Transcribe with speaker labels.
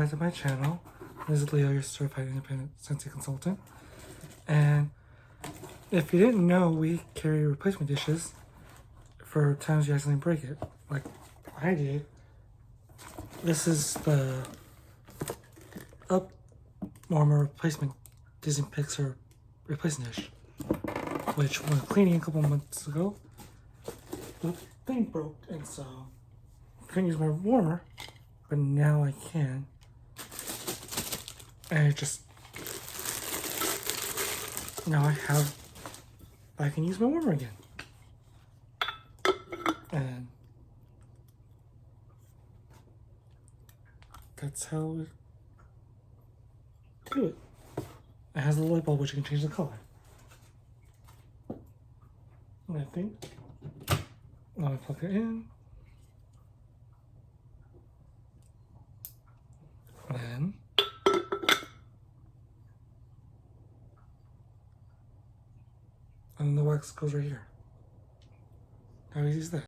Speaker 1: back to my channel. This is Leo, your certified independent Scentsy consultant. And if you didn't know, we carry replacement dishes for times you accidentally break it, like I did. This is the up warmer replacement Disney Pixar replacement dish, which when cleaning a couple months ago, the thing broke, and so I couldn't use my warmer, but now I can. And it just, now I can use my warmer again. And that's how we do it. It has a light bulb which you can change the color. And I think, now I plug it in. And then the wax goes right here. How easy is that?